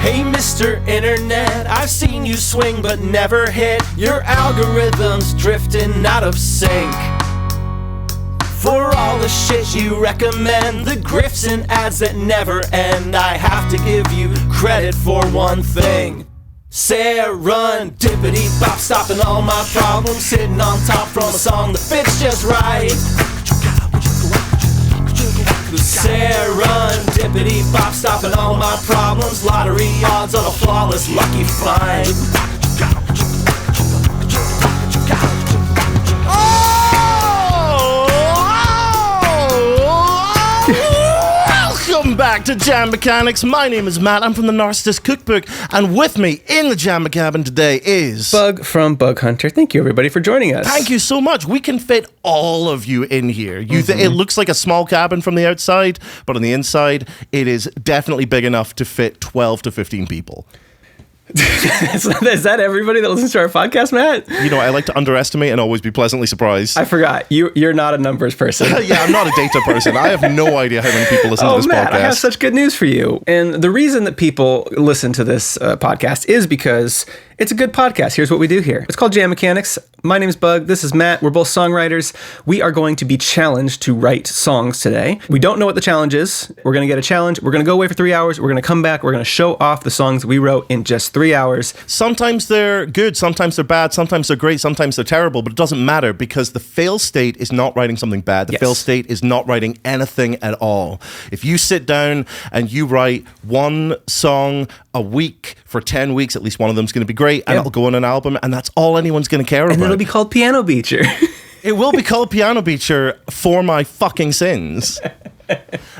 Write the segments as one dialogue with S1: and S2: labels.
S1: Hey, Mr. Internet, I've seen you swing but never hit. Your algorithm's drifting out of sync. For all the shit you recommend, the grifts and ads that never end, I have to give you credit for one thing. Serendipity, stopping all my problems, sitting on top from a song that fits just right. Serendipity, stopping all my problems, lottery odds on a flawless lucky find.
S2: Welcome back to Jam Mechanics. My name is Matt. I'm from the Narcissist Cookbook, and with me in the Jam McCabin today is
S3: Bug from Bug Hunter. Thank you, everybody, for joining us.
S2: Thank you so much. We can fit all of you in here. It looks like a small cabin from the outside, but on the inside, it is definitely big enough to fit 12 to 15 people.
S3: Is that everybody that listens to our podcast, Matt?
S2: You know, I like to underestimate and always be pleasantly surprised.
S3: I forgot. You're not a numbers person.
S2: Yeah, I'm not a data person. I have no idea how many people listen to this
S3: Matt,
S2: podcast.
S3: I have such good news for you. And the reason that people listen to this podcast is because it's a good podcast. Here's what we do here. It's called Jam Mechanics. My name is Bug. This is Matt. We're both songwriters. We are going to be challenged to write songs today. We don't know what the challenge is. We're going to get a challenge. We're going to go away for 3 hours. We're going to come back. We're going to show off the songs we wrote in just 3 hours.
S2: Sometimes they're good, sometimes they're bad, sometimes they're great, sometimes they're terrible, but it doesn't matter because the fail state is not writing something bad. The fail state is not writing anything at all. If you sit down and you write one song a week for 10 weeks, at least one of them's going to be great, and it'll go on an album, and that's all anyone's going to care about.
S3: And it'll be called Piano Beacher.
S2: It will be called Piano Beacher for my fucking sins.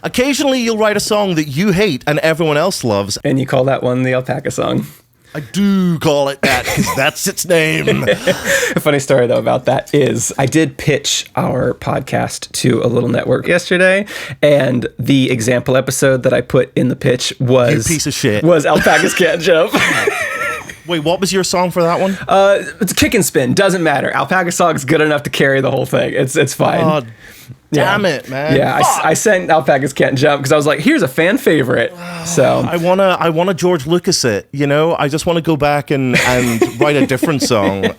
S2: Occasionally you'll write a song that you hate and everyone else loves.
S3: And you call that one the Alpaca Song.
S2: I do call it that because that's its name.
S3: A funny story, though, about that is I did pitch our podcast to a little network yesterday, and the example episode that I put in the pitch was...
S2: You piece of shit.
S3: ...was Alpacas Can't Jump.
S2: Wait, what was your song for that one?
S3: It's Kick and Spin. Doesn't matter. Alpaca Song's good enough to carry the whole thing. It's fine.
S2: Oh, damn it, man.
S3: Yeah, I sent Alpacas Can't Jump because I was like, here's a fan favorite. So
S2: I wanna George Lucas it, you know? I just want to go back and write a different song.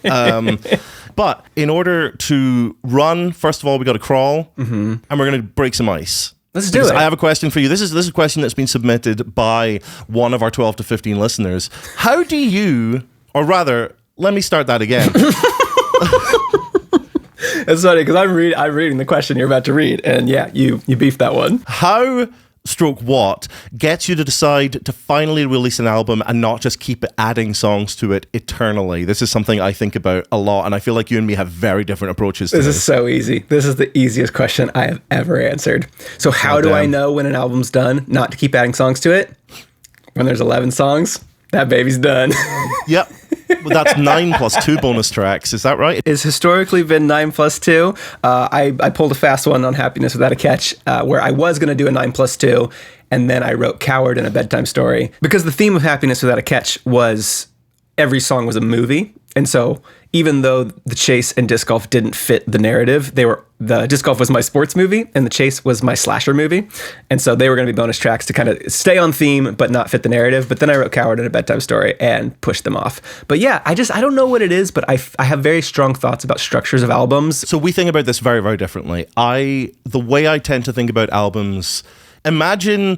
S2: But in order to run, first of all, we got to crawl, and we're going to break some ice.
S3: Let's do it.
S2: I have a question for you. This is a question that's been submitted by one of our 12 to 15 listeners. How do you, or rather, let me start that again.
S3: It's funny because I'm reading the question you're about to read, and yeah, you beefed that one.
S2: How what gets you to decide to finally release an album and not just keep adding songs to it eternally? This is something I think about a lot, and I feel like you and me have very different approaches to this.
S3: This is so easy. This is the easiest question I have ever answered. So how do I know when an album's done not to keep adding songs to it? When there's 11 songs, that baby's done.
S2: Yep. Well, that's 9 plus 2 bonus tracks. Is that right?
S3: It's historically been 9 plus 2. I pulled a fast one on Happiness Without a Catch, where I was going to do a 9 plus 2, and then I wrote Coward and A Bedtime Story. Because the theme of Happiness Without a Catch was every song was a movie. And so even though The Chase and Disc Golf didn't fit the narrative, the Disc Golf was my sports movie and The Chase was my slasher movie. And so they were going to be bonus tracks to kind of stay on theme but not fit the narrative. But then I wrote Coward and A Bedtime Story and pushed them off. But yeah, I don't know what it is, but I have very strong thoughts about structures of albums.
S2: So we think about this very, very differently. The way I tend to think about albums, imagine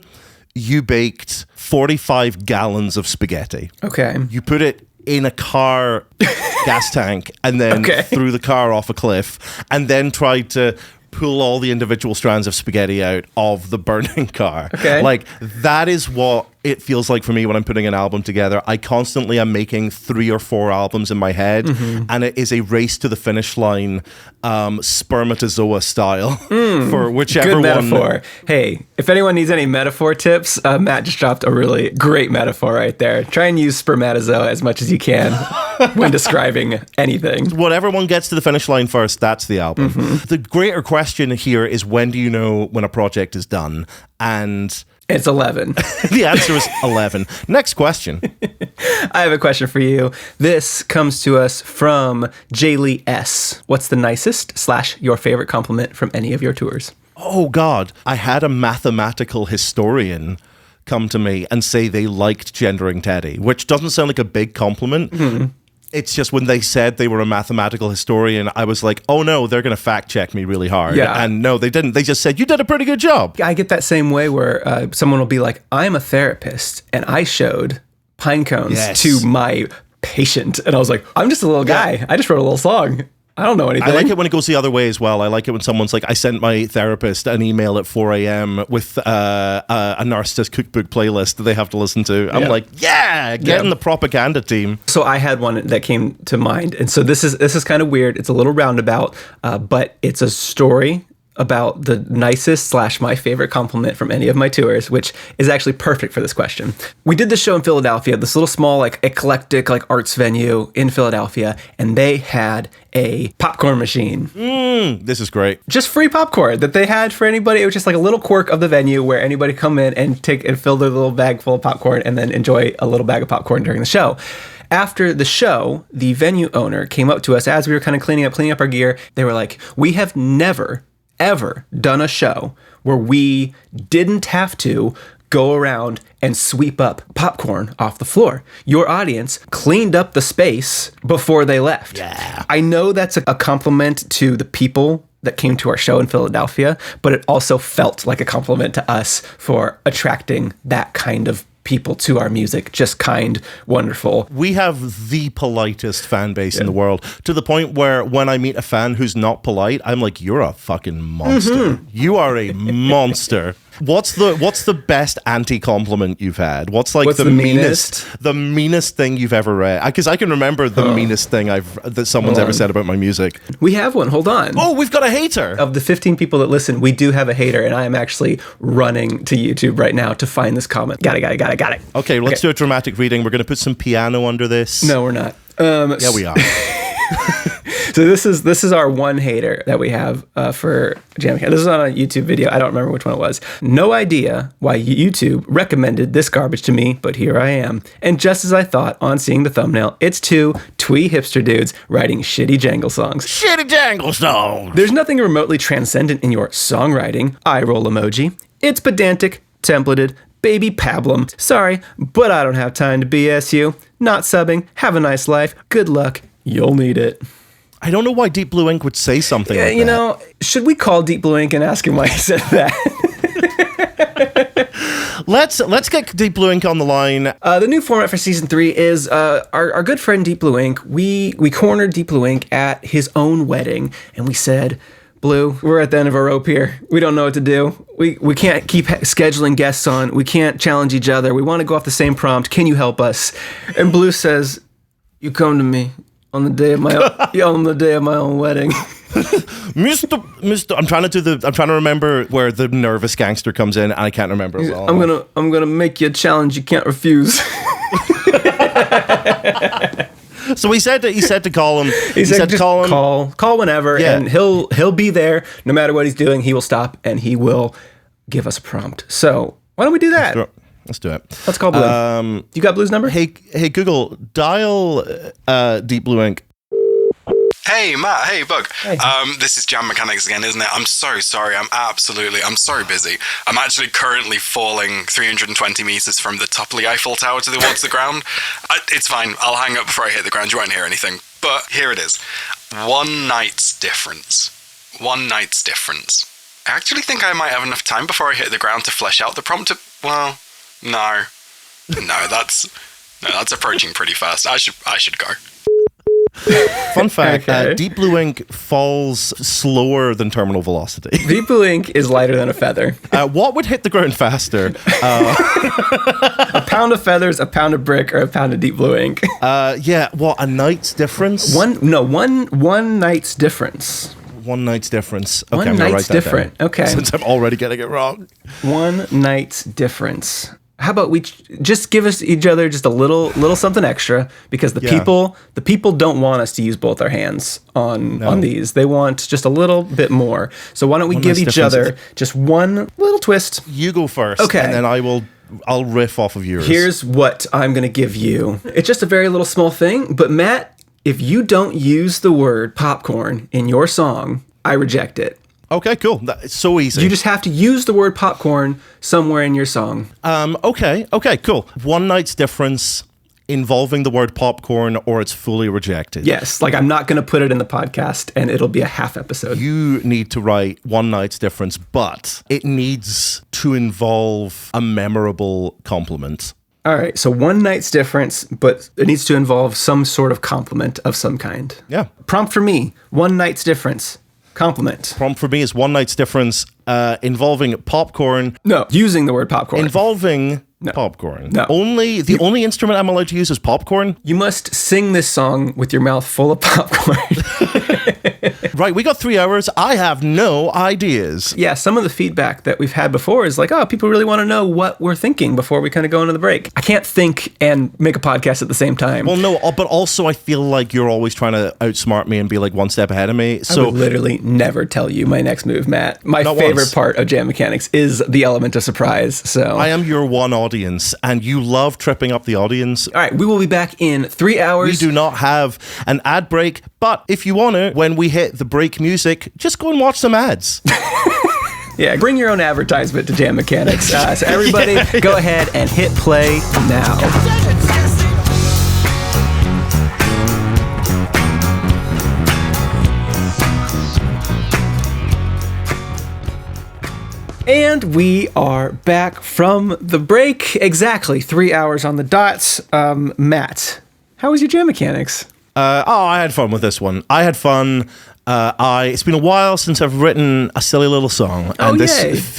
S2: you baked 45 gallons of spaghetti.
S3: Okay.
S2: You put it in a car gas tank and then threw the car off a cliff and then tried to pull all the individual strands of spaghetti out of the burning car.
S3: Okay.
S2: Like, that is what it feels like for me when I'm putting an album together. I constantly am making 3 or 4 albums in my head, and it is a race to the finish line, spermatozoa style, for whichever
S3: Good
S2: one.
S3: metaphor. Hey, if anyone needs any metaphor tips, Matt just dropped a really great metaphor right there. Try and use spermatozoa as much as you can when describing anything.
S2: Whatever one gets to the finish line first, that's the album. The greater question here is, when do you know when a project is done? And
S3: it's 11.
S2: The answer is 11. Next question.
S3: I have a question for you. This comes to us from Jaylee S. What's the nicest / your favorite compliment from any of your tours?
S2: Oh, God. I had a mathematical historian come to me and say they liked Gendering Teddy, which doesn't sound like a big compliment. It's just when they said they were a mathematical historian, I was like, oh no, they're going to fact check me really hard.
S3: Yeah.
S2: And no, they didn't. They just said, you did a pretty good job.
S3: I get that same way where someone will be like, I'm a therapist, and I showed pine cones to my patient. And I was like, I'm just a little guy. I just wrote a little song. I don't know anything.
S2: I like it when it goes the other way as well. I like it when someone's like, I sent my therapist an email at 4 a.m. with a narcissist cookbook playlist that they have to listen to. I'm like, get in the propaganda team.
S3: So I had one that came to mind. And so this is kind of weird. It's a little roundabout, but it's a story about the nicest / my favorite compliment from any of my tours, which is actually perfect for this question. We did this show in Philadelphia, this little small, like eclectic, like arts venue in Philadelphia, and they had a popcorn machine.
S2: This is great.
S3: Just free popcorn that they had for anybody. It was just like a little quirk of the venue where anybody come in and take and fill their little bag full of popcorn and then enjoy a little bag of popcorn during the show. After the show, the venue owner came up to us as we were kind of cleaning up our gear. They were like, we have never ever done a show where we didn't have to go around and sweep up popcorn off the floor. Your audience cleaned up the space before they left.
S2: Yeah.
S3: I know that's a compliment to the people that came to our show in Philadelphia, but it also felt like a compliment to us for attracting that kind of people to our music. Just kind, wonderful.
S2: We have the politest fan base in the world, to the point where when I meet a fan who's not polite, I'm like, you're a fucking monster. You are a monster. What's the best anti-compliment you've had? What's the meanest thing you've ever read? Because I can remember the meanest thing that someone's ever said about my music.
S3: We have one. Hold on.
S2: Oh, we've got a hater.
S3: Of the 15 people that listen, we do have a hater, and I am actually running to YouTube right now to find this comment. Got it.
S2: Okay, let's do a dramatic reading. We're going to put some piano under this.
S3: No, we're not.
S2: Yeah, we are.
S3: So this is our one hater that we have for Jam McCabin. This is on a YouTube video. I don't remember which one it was. No idea why YouTube recommended this garbage to me, but here I am. And just as I thought on seeing the thumbnail, it's two twee hipster dudes writing shitty jangle songs.
S2: Shitty jangle songs!
S3: There's nothing remotely transcendent in your songwriting. Eye roll emoji. It's pedantic, templated, baby pablum. Sorry, but I don't have time to BS you. Not subbing. Have a nice life. Good luck. You'll need it.
S2: I don't know why Deep Blue Ink would say something like that.
S3: You know, should we call Deep Blue Ink and ask him why he said that?
S2: Let's get Deep Blue Ink on the line.
S3: The new format for season 3 is our good friend Deep Blue Ink. We cornered Deep Blue Ink at his own wedding, and we said, Blue, we're at the end of our rope here. We don't know what to do. We can't keep scheduling guests on. We can't challenge each other. We want to go off the same prompt. Can you help us? And Blue says, you come to me on the day of my own wedding.
S2: Mr. I'm trying to remember where the nervous gangster comes in, and I can't remember it well.
S3: I'm gonna make you a challenge you can't refuse.
S2: So he said to call him.
S3: He said to call him. Call whenever, and he'll be there no matter what he's doing. He will stop and he will give us a prompt. So why don't we do that?
S2: Let's do it.
S3: Let's call Blue. You got Blue's number?
S2: Hey Google, dial Deep Blue Ink.
S4: Hey, Matt. Hey, Bug.
S3: Hey.
S4: This is Jam Mechanics again, isn't it? I'm so sorry. I'm so busy. I'm actually currently falling 320 meters from the top of the Eiffel Tower towards the ground. It's fine. I'll hang up before I hit the ground. You won't hear anything. But here it is. One night's difference. I actually think I might have enough time before I hit the ground to flesh out the prompt. Well, no, that's approaching pretty fast. I should go.
S2: Fun fact,
S3: Okay.
S2: Deep Blue Ink falls slower than terminal velocity.
S3: Deep Blue Ink is lighter than a feather.
S2: What would hit the ground faster?
S3: A pound of feathers, a pound of brick, or a pound of Deep Blue Ink.
S2: A night's difference?
S3: One night's difference.
S2: One night's difference. Okay,
S3: One
S2: I'm gonna
S3: night's
S2: write that
S3: different.
S2: down,
S3: Okay.
S2: since I'm already getting it wrong.
S3: One night's difference. How about we just give us each other just a little something extra, because the people don't want us to use both our hands on these. They want just a little bit more. So why don't we give each other just one little twist?
S2: You go first,
S3: Okay.
S2: and then I'll riff off of yours.
S3: Here's what I'm going to give you. It's just a very little small thing, but Matt, if you don't use the word popcorn in your song, I reject it.
S2: Okay, cool. It's so easy.
S3: You just have to use the word popcorn somewhere in your song.
S2: Okay, cool. One night's difference involving the word popcorn, or it's fully rejected.
S3: Yes, like I'm not going to put it in the podcast and it'll be a half episode.
S2: You need to write one night's difference, but it needs to involve a memorable compliment.
S3: All right, so one night's difference, but it needs to involve some sort of compliment of some kind.
S2: Yeah.
S3: Prompt for me, one night's difference, compliment.
S2: Prompt for me is one night's difference involving popcorn.
S3: No, using the word popcorn.
S2: Involving popcorn.
S3: No.
S2: The only instrument I'm allowed to use is popcorn?
S3: You must sing this song with your mouth full of popcorn.
S2: Right, we got 3 hours. I have no ideas.
S3: Yeah, some of the feedback that we've had before is like, oh, people really want to know what we're thinking before we kind of go into the break. I can't think and make a podcast at the same time.
S2: Well, no, but also I feel like you're always trying to outsmart me and be like one step ahead of me.
S3: I would literally never tell you my next move, Matt. My favorite part of Jam Mechanics is the element of surprise. So
S2: I am your one audience, and you love tripping up the audience.
S3: All right, we will be back in 3 hours.
S2: We do not have an ad break, but if you want to, when we hit the break music, just go and watch some ads.
S3: Yeah, bring your own advertisement to Jam Mechanics. So everybody, go ahead and hit play now. And we are back from the break. Exactly 3 hours on the dot. Matt, how was your Jam Mechanics?
S2: I had fun with this one. I had fun. It's been a while since I've written a silly little song, and this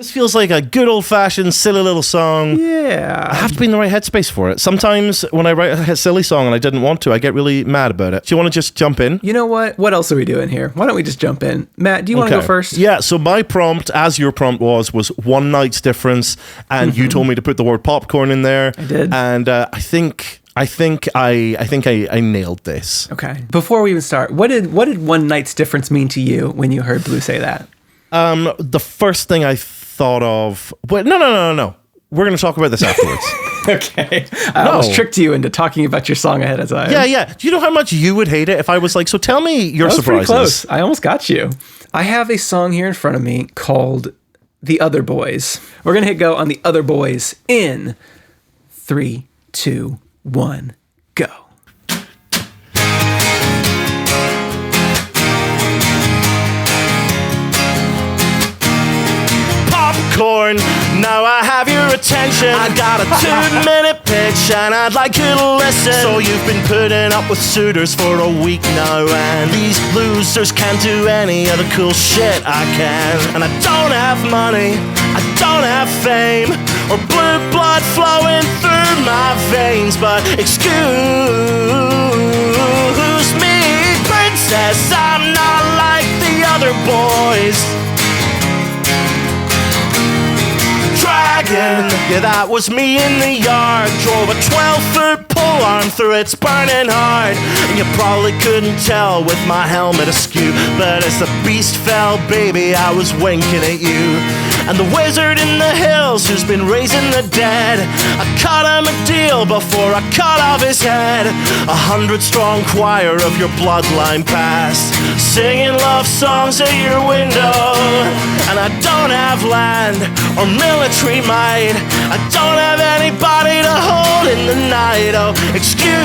S2: feels like a good old-fashioned silly little song.
S3: Yeah.
S2: I have to be in the right headspace for it. Sometimes when I write a silly song and I didn't want to, I get really mad about it. Do you want to just jump in?
S3: You know what? What else are we doing here? Why don't we just jump in? Matt, do you want to go first?
S2: Yeah, so my prompt, as your prompt was one night's difference, and you told me to put the word popcorn in there.
S3: I did.
S2: And I think I nailed this.
S3: Okay. Before we even start, what did one night's difference mean to you when you heard Blue say that?
S2: The first thing I thought of... Wait, no. We're going to talk about this afterwards.
S3: Okay. I almost tricked you into talking about your song ahead of time.
S2: Yeah. Do you know how much you would hate it if I was like, so tell me your surprises?
S3: Pretty close. I almost got you. I have a song here in front of me called The Other Boys. We're going to hit go on The Other Boys in 3, 2, 1, go.
S2: Popcorn, now I have your attention. I got a 2-minute pitch and I'd like you to listen. So you've been putting up with suitors for a week now, and these losers can't do any of the cool shit I can. And I don't have money, I don't have fame, or blue blood flowing through my veins, but excuse me, princess, I'm not like the other boys. Dragon, yeah, that was me in the yard. Drove a 12-foot pole arm through its burning heart, and you probably couldn't tell with my helmet askew, but as the beast fell, baby, I was winking at you. And the wizard in the hills who's been raising the dead, I cut him a deal before I cut off his head. 100-strong choir of your bloodline past, singing love songs at your window. And I don't have land or military might, I don't have anybody to hold in the night. Oh, excuse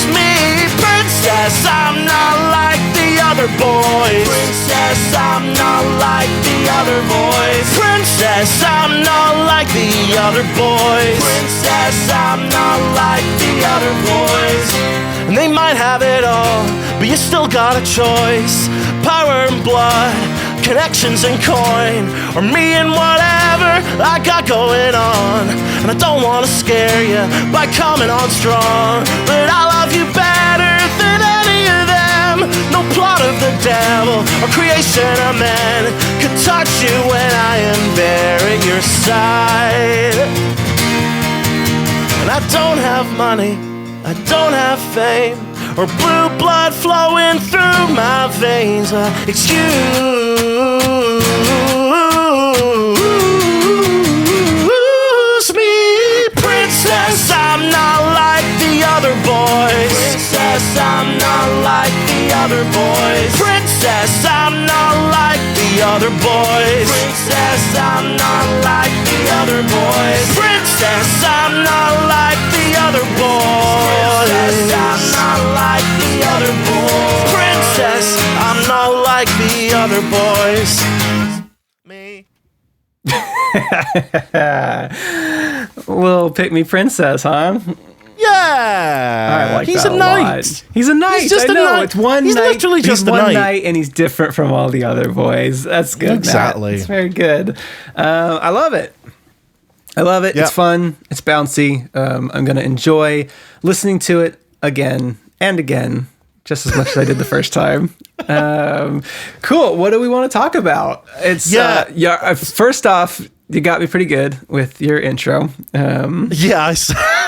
S2: me, princess, I'm not like the other boys. Princess, I'm not like the other boys. Princess, I'm not like the other boys. Princess, I'm not like the other boys. And they might have it all, but you still got a choice. Power and blood, connections and coin, or me and whatever I got going on. And I don't want to scare you by coming on strong, but I love you better than any of them. No plot of the devil or creation of man could touch you when I am there at your side. And I don't have money, I don't have fame, or blue blood flowing through my veins. Excuse me, princess, I'm not like the other boys. Princess, I'm not like the
S1: other boys. Princess, I'm not like the other boys. Princess, I'm not like the other boys. Princess, I'm not like the other boys. Princess, I'm not like the other boys. Princess, I'm not like the other boys.
S2: Me.
S3: Little pick me princess, huh?
S2: Yeah.
S3: I like
S2: He's
S3: that
S2: a
S3: a
S2: knight.
S3: lot. He's a knight.
S2: He's just
S3: I
S2: a
S3: know.
S2: knight.
S3: It's one
S2: He's
S3: night.
S2: literally just
S3: He's
S2: a
S3: one
S2: knight.
S3: night, and he's different from all the other boys. That's good.
S2: Exactly.
S3: Matt. It's very good. I love it. I love it.
S2: Yeah.
S3: It's fun. It's bouncy. I'm going to enjoy listening to it again and again, just as much as I did the first time. Cool. What do we want to talk about? It's first off, you got me pretty good with your intro.
S2: Yeah,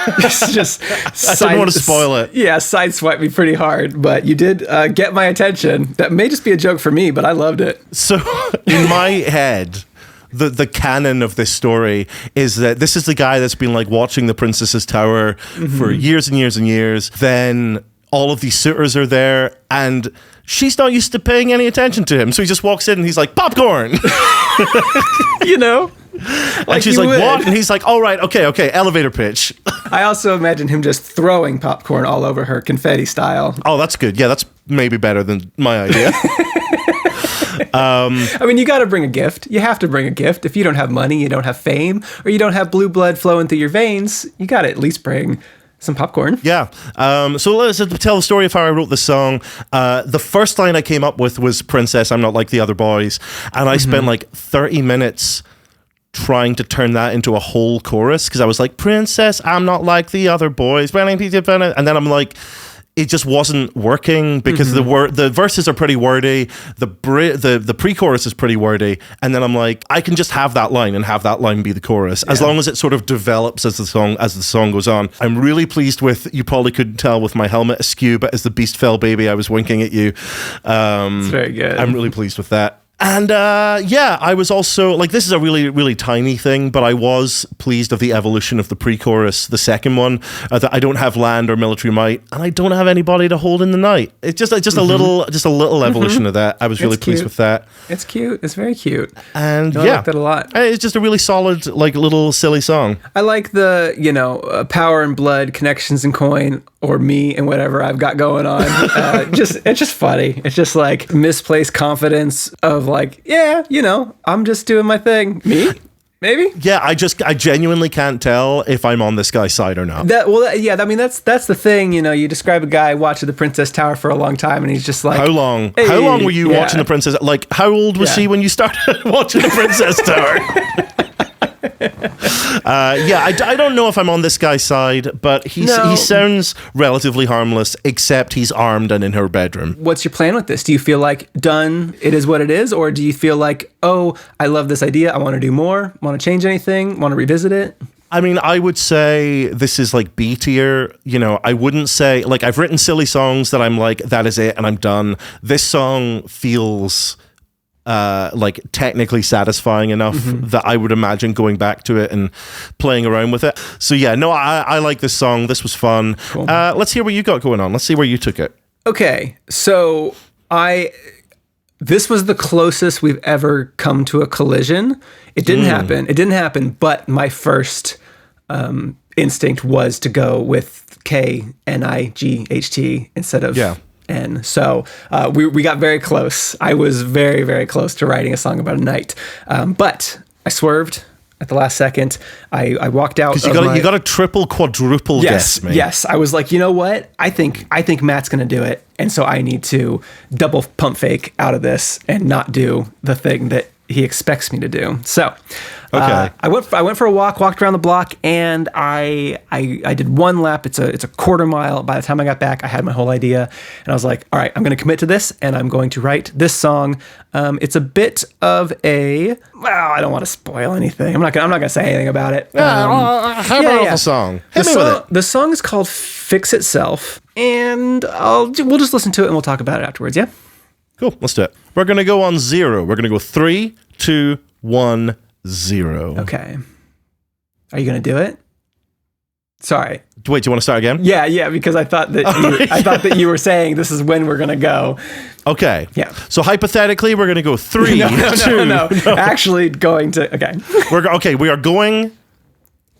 S3: It's just
S2: I didn't want to spoil it.
S3: Yeah, sideswipe me pretty hard, but you did get my attention. That may just be a joke for me, but I loved it.
S2: So in my head, the canon of this story is that this is the guy that's been like watching the Princess's Tower for years and years and years. Then all of these suitors are there, and she's not used to paying any attention to him. So he just walks in and he's like, popcorn.
S3: You know?
S2: And she's like, what? And he's like, all right, okay, elevator pitch.
S3: I also imagine him just throwing popcorn all over her, confetti style.
S2: Oh, that's good. Yeah, that's maybe better than my idea.
S3: I mean, you got to bring a gift. You have to bring a gift. If you don't have money, you don't have fame, or you don't have blue blood flowing through your veins, you got to at least bring some popcorn.
S2: Yeah. So let's tell the story of how I wrote the song. The first line I came up with was Princess, I'm not like the other boys. And I spent like 30 minutes trying to turn that into a whole chorus because I was like, Princess, I'm not like the other boys. And then I'm like, it just wasn't working because the verses are pretty wordy, the pre-chorus is pretty wordy, and then I'm like, I can just have that line and have that line be the chorus as long as it sort of develops as the song goes on. I'm really pleased with, you probably couldn't tell with my helmet askew, but as the beast fell baby, I was winking at you.
S3: It's very good.
S2: I'm really pleased with that. And I was also, like, this is a really, really tiny thing, but I was pleased of the evolution of the pre-chorus, the second one, that I don't have land or military might, and I don't have anybody to hold in the night. It's just a little evolution of that. I was really pleased with that.
S3: It's cute. It's very cute.
S2: And
S3: I like that a lot.
S2: It's just a really solid, like, little silly song.
S3: I like the, power and blood, connections and coin, or me and whatever I've got going on. It's just funny. It's just like misplaced confidence of like, I'm just doing my thing. Me? Maybe?
S2: Yeah, I genuinely can't tell if I'm on this guy's side or not.
S3: That's the thing, you describe a guy watching the Princess Tower for a long time and he's just like,
S2: How long?
S3: Hey,
S2: how long were you watching the Princess? Like, how old was she when you started watching the Princess Tower? I don't know if I'm on this guy's side, but he sounds relatively harmless, except he's armed and in her bedroom.
S3: What's your plan with this? Do you feel like done, it is what it is? Or do you feel like, oh, I love this idea, I want to do more, want to change anything, want to revisit it?
S2: I mean, I would say this is like B tier. I wouldn't say, like, I've written silly songs that I'm like, that is it and I'm done. This song feels like technically satisfying enough that I would imagine going back to it and playing around with it. So I like this song. This was fun. Cool. Let's hear what you got going on. Let's see where you took it.
S3: Okay, so this was the closest we've ever come to a collision. It didn't happen. But my first instinct was to go with KNIGHT instead of N. So we got very close. I was very, very close to writing a song about a knight. But I swerved at the last second. I walked out.
S2: Because you got a triple, quadruple guess, man.
S3: Yes. I was like, you know what? I think Matt's going to do it. And so I need to double pump fake out of this and not do the thing that he expects me to do. So I went for a walked around the block, and I did one lap. It's a quarter mile. By the time I got back, I had my whole idea, and I was like, all right, I'm going to commit to this, and I'm going to write this song. It's a bit of I don't want to spoil anything. I'm not gonna say anything about it.
S2: How about the song? Hit me with it.
S3: The song is called "Fix Itself," and we'll just listen to it and we'll talk about it afterwards. Yeah.
S2: Cool. Let's do it. We're going to go on 0. We're going to go 3, 2, 1, 0.
S3: Okay. Are you going to do it? Sorry.
S2: Wait, do you want to start again?
S3: Yeah, because I thought that you were saying this is when we're gonna go.
S2: Okay.
S3: Yeah.
S2: So hypothetically, we're going to go 3,
S3: No. Actually, going to okay.
S2: We are going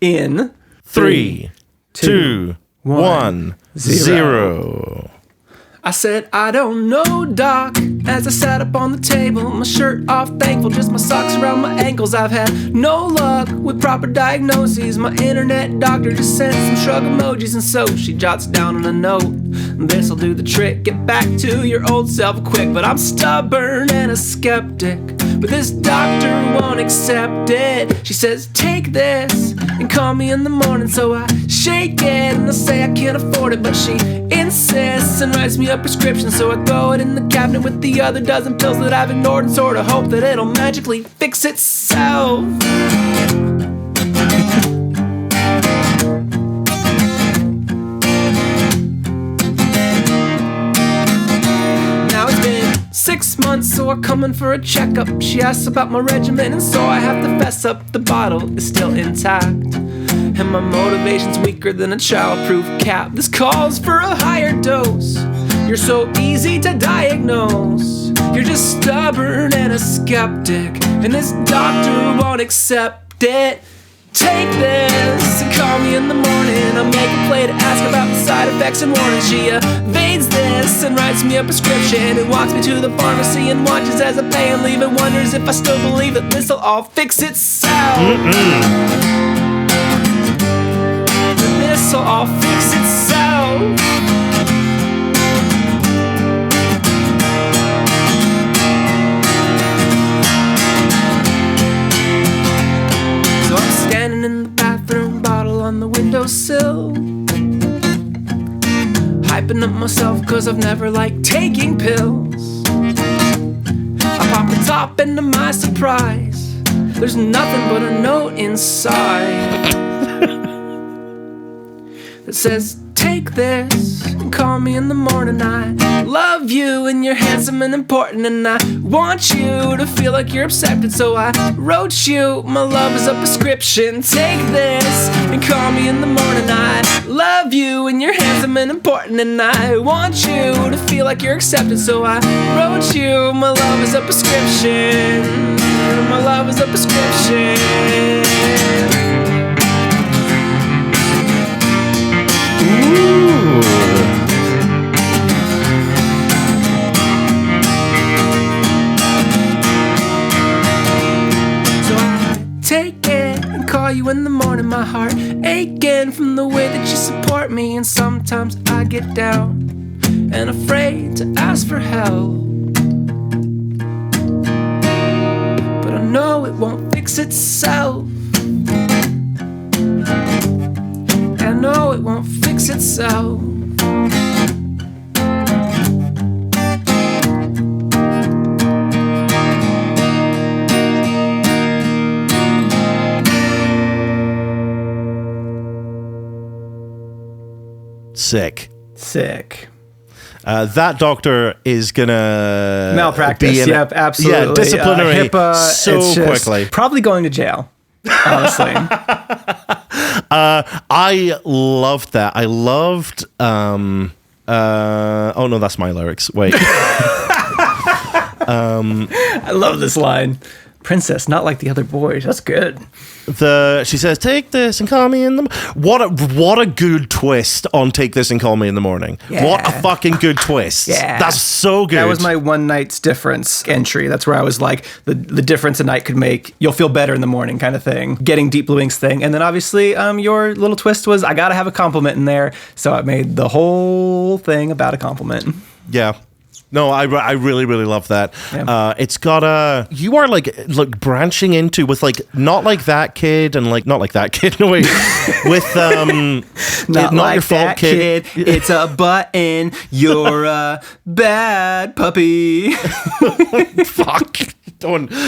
S3: in
S2: 3, 2, 1, 0.
S3: I said, I don't know, Doc, as I sat up on the table, my shirt off, thankful, just my socks around my ankles. I've had no luck with proper diagnoses. My internet doctor just sent some shrug emojis, and so she jots down on a note, this'll do the trick, get back to your old self quick. But I'm stubborn and a skeptic, but this doctor won't accept it. She says, take this and call me in the morning. So I shake it and I say I can't afford it, but she insists and writes me a prescription. So I throw it in the cabinet with the other dozen pills that I've ignored and sort of hope that it'll magically fix itself. Now it's been 6 months, so I come in for a checkup. She asks about my regimen, and so I have to fess up. The bottle is still intact, and my motivation's weaker than a childproof cap. This calls for a higher dose. You're so easy to diagnose. You're just stubborn and a skeptic, and this doctor won't accept it. Take this and call me in the morning. I'll make a play to ask about the side effects and warnings. She evades this and writes me a prescription and walks me to the pharmacy and watches as I pay and leave and wonders if I still believe that this'll all fix itself. This'll all fix itself. So I'm standing in the bathroom, bottle on the windowsill, hyping up myself cause I've never liked taking pills. I pop the top, and to my surprise, there's nothing but a note inside that says, take this and call me in the morning. I love you and you're handsome and important, and I want you to feel like you're accepted. So I wrote you, my love is a prescription. Take this and call me in the morning. I love you and you're handsome and important, and I want you to feel like you're accepted. So I wrote you, my love is a prescription. My love is a prescription. So I take it and call you in the morning. My heart aching from the way that you support me, and sometimes I get down and afraid to ask for help. But I know it won't fix itself. I know it won't fix itself. Sick.
S2: That doctor is gonna
S3: Malpractice. Yep, absolutely.
S2: Yeah, disciplinary.
S3: HIPAA,
S2: so quickly.
S3: Probably going to jail. Honestly.
S2: I loved that. I loved. Oh no, that's my lyrics. Wait.
S3: I love this line. Princess, not like the other boys. That's good.
S2: She says, "Take this and call me in the." What a good twist on "Take this and call me in the morning."
S3: Yeah.
S2: What a fucking good twist.
S3: Yeah,
S2: that's so good.
S3: That was my one night's difference entry. That's where I was like, the difference a night could make. You'll feel better in the morning, kind of thing. Getting Deep Blue Ink's thing, and then obviously, your little twist was I gotta have a compliment in there, so it made the whole thing about a compliment.
S2: Yeah. No, I really, really love that.
S3: Yeah.
S2: It's got you are like branching into with like not like that kid and like not like that kid. No wait, with
S3: not
S2: your
S3: like
S2: fault,
S3: that kid. It's a button. You're a bad puppy.
S2: Fuck.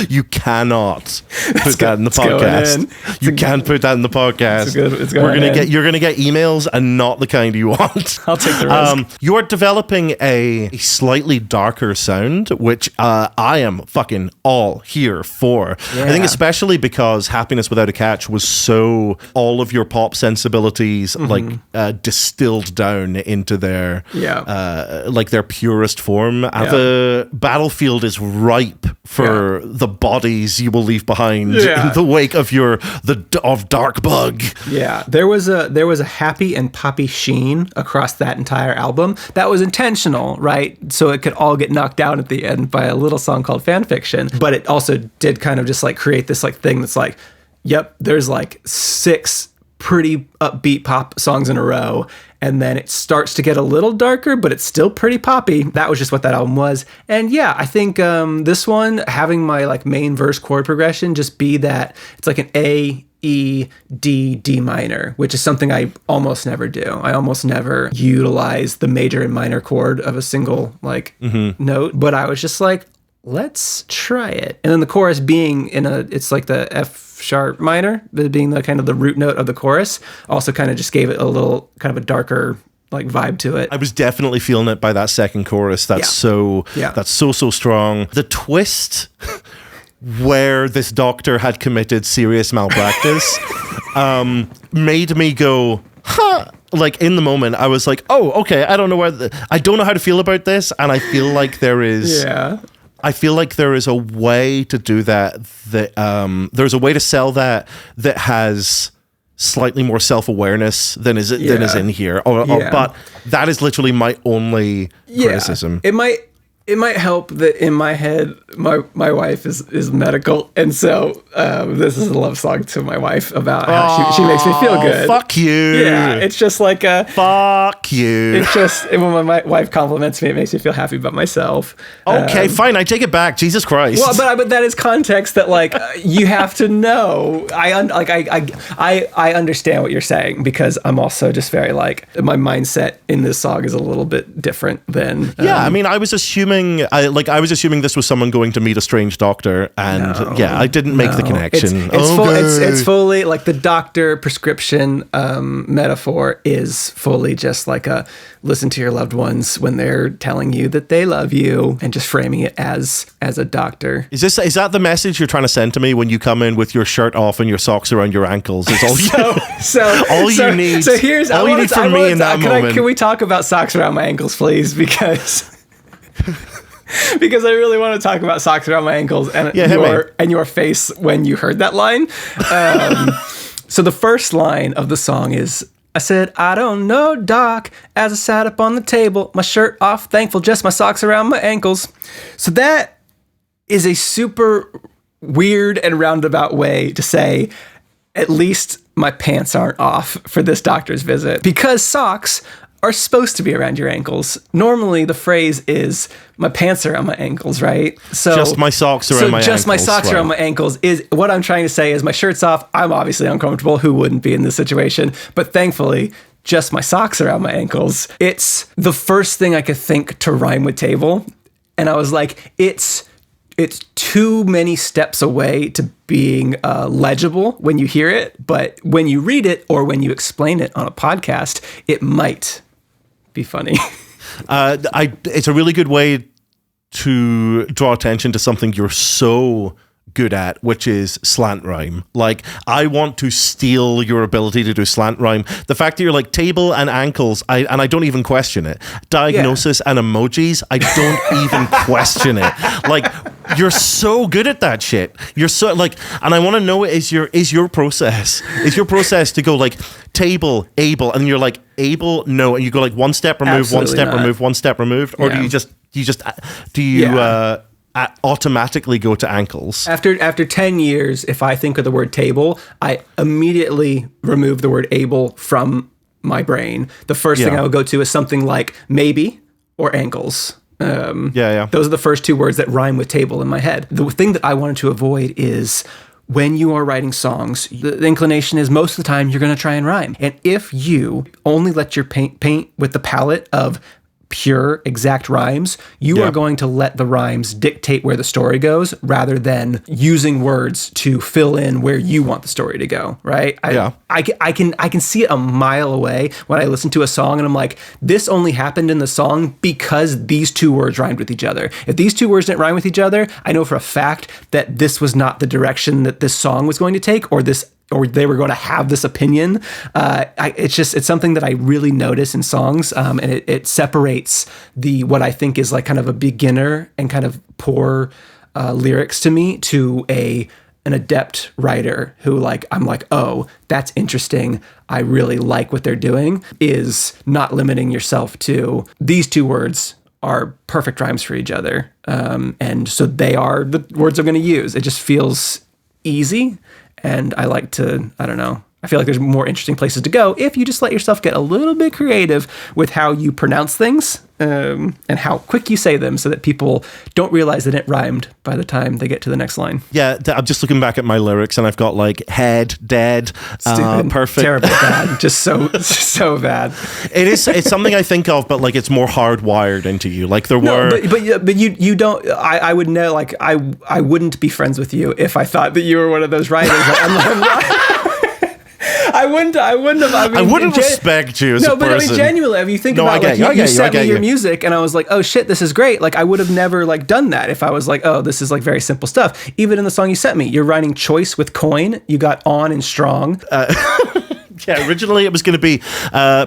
S2: You cannot put that in the
S3: going in.
S2: podcast. You can't put that in the podcast.
S3: It's going in.
S2: You're gonna get emails and not the kind you want.
S3: I'll take the risk.
S2: You're developing a slightly darker sound, which I am fucking all here for.
S3: Yeah.
S2: I think especially because Happiness Without a Catch was so all of your pop sensibilities distilled down into their their purest form. The battlefield is ripe for the bodies you will leave behind in the wake of of Dark Bug.
S3: Yeah, there was a happy and poppy sheen across that entire album that was intentional, right? So it could all get knocked down at the end by a little song called Fanfiction, but it also did kind of just like create this like thing that's like, yep, there's like 6 pretty upbeat pop songs in a row, and then it starts to get a little darker, but it's still pretty poppy. That was just what that album was. And yeah, I think this one, having my like main verse chord progression just be that it's like an A, E, D minor, which is something I almost never do. I almost never utilize the major and minor chord of a single like note, but I was just like, let's try it. And then the chorus being it's like the F sharp minor, being the kind of the root note of the chorus, also kind of just gave it a little kind of a darker like vibe to it.
S2: I was definitely feeling it by that second chorus. That's so strong. The twist where this doctor had committed serious malpractice made me go, huh. Like in the moment, I was like, oh, okay, I don't know how to feel about this, and I feel like there is. I feel like there is a way to do that. There's a way to sell that has slightly more self-awareness than is in here. But that is literally my only criticism.
S3: It might help that in my head, my wife is medical, and so this is a love song to my wife about how she makes me feel good.
S2: Fuck you.
S3: Yeah, it's just like a
S2: fuck you.
S3: It's just when my wife compliments me, it makes me feel happy about myself.
S2: Okay, fine, I take it back. Jesus Christ.
S3: Well, but that is context that like you have to know. I understand what you're saying, because I'm also just very like my mindset in this song is a little bit different than.
S2: I mean, I was assuming this was someone going to meet a strange doctor, and I didn't make the connection.
S3: It's fully like the doctor prescription metaphor is fully just like a listen to your loved ones when they're telling you that they love you, and just framing it as a doctor. Is
S2: that the message you're trying to send to me when you come in with your shirt off and your socks around your ankles? Is all you need.
S3: So here's
S2: all you need from me in that moment.
S3: Can we talk about socks around my ankles, please? Because I really want to talk about socks around my ankles and your face when you heard that line. So the first line of the song is, I said, I don't know, doc, as I sat up on the table, my shirt off, thankful, just my socks around my ankles. So that is a super weird and roundabout way to say, at least my pants aren't off for this doctor's visit, because socks are supposed to be around your ankles. Normally the phrase is my pants are around my ankles, right? So
S2: just my socks around my ankles.
S3: So just my socks around my ankles is what I'm trying to say is my shirt's off. I'm obviously uncomfortable. Who wouldn't be in this situation? But thankfully, just my socks around my ankles. It's the first thing I could think to rhyme with table. And I was like, it's too many steps away to being legible when you hear it. But when you read it or when you explain it on a podcast, it might be funny.
S2: It's a really good way to draw attention to something you're so good at, which is slant rhyme. Like, I want to steal your ability to do slant rhyme. The fact that you're like table and ankles, I don't even question it. Diagnosis and emojis, I don't even question it. Like, you're so good at that shit. You're so like, and I want to know is your process to go like table, able, and you're like able, no, and you go like one step removed,
S3: Absolutely
S2: one step
S3: not.
S2: removed, one step removed, or do you automatically go to ankles?
S3: After 10 years, if I think of the word table, I immediately remove the word able from my brain. The first thing I would go to is something like maybe or ankles. Those are the first 2 words that rhyme with table in my head. The thing that I wanted to avoid is when you are writing songs, the inclination is most of the time you're going to try and rhyme. And if you only let your paint with the palette of pure exact rhymes, you are going to let the rhymes dictate where the story goes rather than using words to fill in where you want the story to go, right? I can see it a mile away when I listen to a song and I'm like, this only happened in the song because these two words rhymed with each other. If these two words didn't rhyme with each other, I know for a fact that this was not the direction that this song was going to take, or they were going to have this opinion. It's something that I really notice in songs, and it separates what I think is like kind of a beginner and kind of poor lyrics to me to an adept writer who I'm like, oh, that's interesting. I really like what they're doing, is not limiting yourself to these two words are perfect rhymes for each other. And so they are the words I'm going to use. It just feels easy. And I like to, I don't know, I feel like there's more interesting places to go if you just let yourself get a little bit creative with how you pronounce things and how quick you say them so that people don't realize that it rhymed by the time they get to the next line.
S2: Yeah, I'm just looking back at my lyrics and I've got head, dead,
S3: stupid,
S2: perfect.
S3: Terrible, bad, just so bad.
S2: It's something I think of, but it's more hardwired into you. But
S3: you don't, I would know, I wouldn't be friends with you if I thought that you were one of those writers. I wouldn't have. I
S2: wouldn't respect you as a person.
S3: No, but genuinely, if you think about it, you sent me your music, and I was like, oh shit, this is great. I would have never done that if I was like, oh, this is very simple stuff. Even in the song you sent me, you're writing choice with coin. You got on and strong.
S2: Yeah, originally it was going to be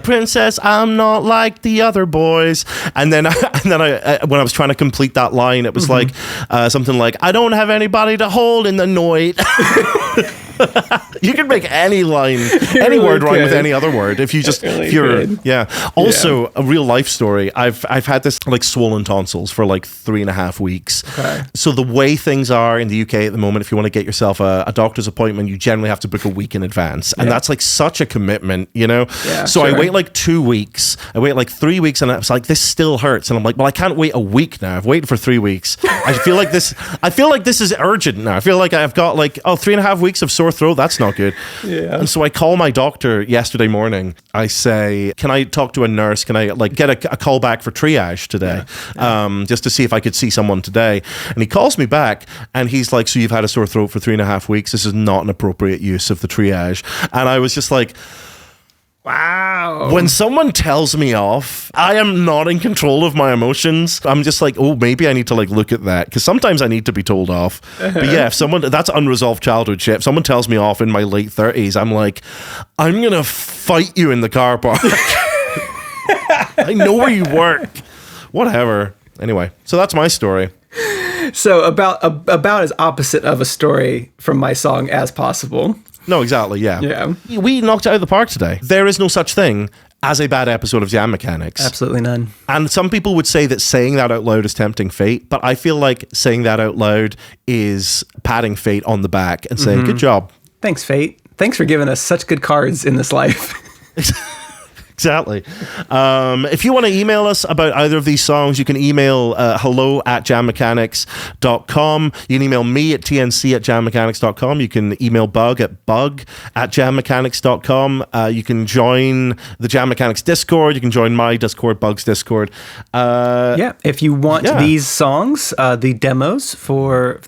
S2: Princess, I'm not like the other boys. And then I when I was trying to complete that line, it was something like, I don't have anybody to hold in the night. You can make any line, any word rhyme with any other word if you just Also, a real life story. I've had this swollen tonsils for 3.5 weeks.
S3: Okay.
S2: So the way things are in the UK at the moment, if you want to get yourself a doctor's appointment, you generally have to book a week in advance, and that's such a commitment, Yeah, so sure. I wait 2 weeks. I wait 3 weeks, and it's this still hurts, and I'm like, well, I can't wait a week now. I've waited for 3 weeks. I feel like this is urgent now. I feel like I've got 3.5 weeks of sore throat. That's not good.
S3: Yeah.
S2: And so I call my doctor yesterday morning. I say, can I talk to a nurse? Can I get a call back for triage today? Yeah. Just to see if I could see someone today. And he calls me back and he's like, so you've had a sore throat for 3.5 weeks. This is not an appropriate use of the triage. And I was just like,
S3: wow.
S2: When someone tells me off, I am not in control of my emotions. I'm just like, oh, maybe I need to look at that, because sometimes I need to be told off. But yeah, if that's unresolved childhood shit. If someone tells me off in my late 30s, I'm like, I'm gonna fight you in the car park. I know where you work. Whatever. Anyway, so that's my story.
S3: So about as opposite of a story from my song as possible.
S2: No, exactly, yeah.
S3: Yeah.
S2: We knocked it out of the park today. There is no such thing as a bad episode of Jam Mechanics.
S3: Absolutely none.
S2: And some people would say that saying that out loud is tempting fate, but I feel like saying that out loud is patting fate on the back and saying, good job.
S3: Thanks, fate. Thanks for giving us such good cards in this life.
S2: Exactly. If you want to email us about either of these songs, you can email hello@jammechanics.com. You can email me at tnc@jammechanics.com. You can email Bug at bug@jammechanics.com. You can join the Jam Mechanics Discord. You can join my Discord, Bug's Discord.
S3: If you want these songs, the demos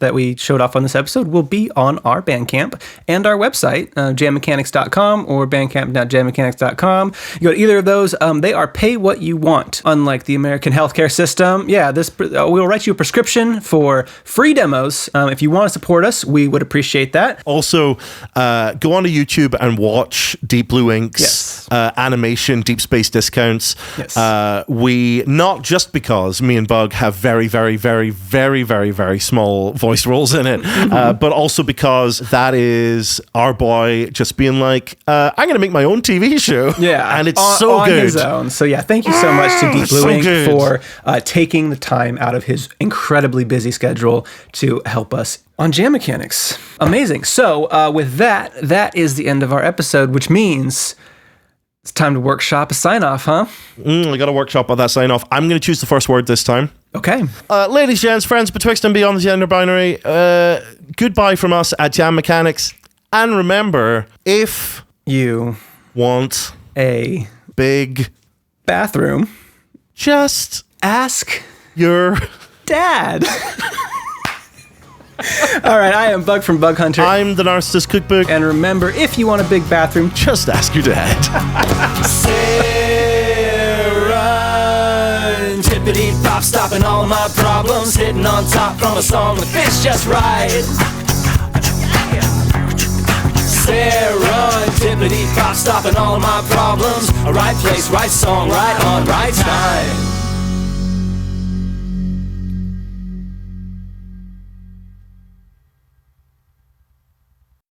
S3: that we showed off on this episode will be on our Bandcamp and our website, jammechanics.com or bandcamp.jammechanics.com. You go to either of those. They are pay what you want. Unlike the American healthcare system, we'll write you a prescription for free demos. If you want to support us, we would appreciate that.
S2: Also, go onto YouTube and watch Deep Blue Ink's animation, Deep Space Discounts.
S3: Yes.
S2: We, not just because me and Bug have very, very, very, very, very, very small voice roles in it, but also because that is our boy just being like, I'm going to make my own TV show.
S3: Yeah.
S2: And it's
S3: on
S2: good.
S3: His own. So thank you so much to Deep Blue Ink for taking the time out of his incredibly busy schedule to help us on Jam Mechanics. Amazing. So with that is the end of our episode, which means it's time to workshop a sign-off, huh?
S2: I got to workshop on that sign-off. I'm going to choose the first word this time.
S3: Okay.
S2: Ladies, gents, friends betwixt and beyond the gender binary, goodbye from us at Jam Mechanics. And remember, if
S3: you
S2: want
S3: a
S2: big
S3: bathroom,
S2: Just
S3: Ask
S2: your...
S3: Dad. All right, I am Bug from Bug Hunter.
S2: I'm the Narcissist Cookbook.
S3: And remember, if you want a big bathroom,
S2: Just ask your dad.
S1: Sarah, tippity pop, stopping all my problems, hitting on top from a song that fits just right. Sarah, tippity pop, stopping all my problems, right place, right song, right on, right time.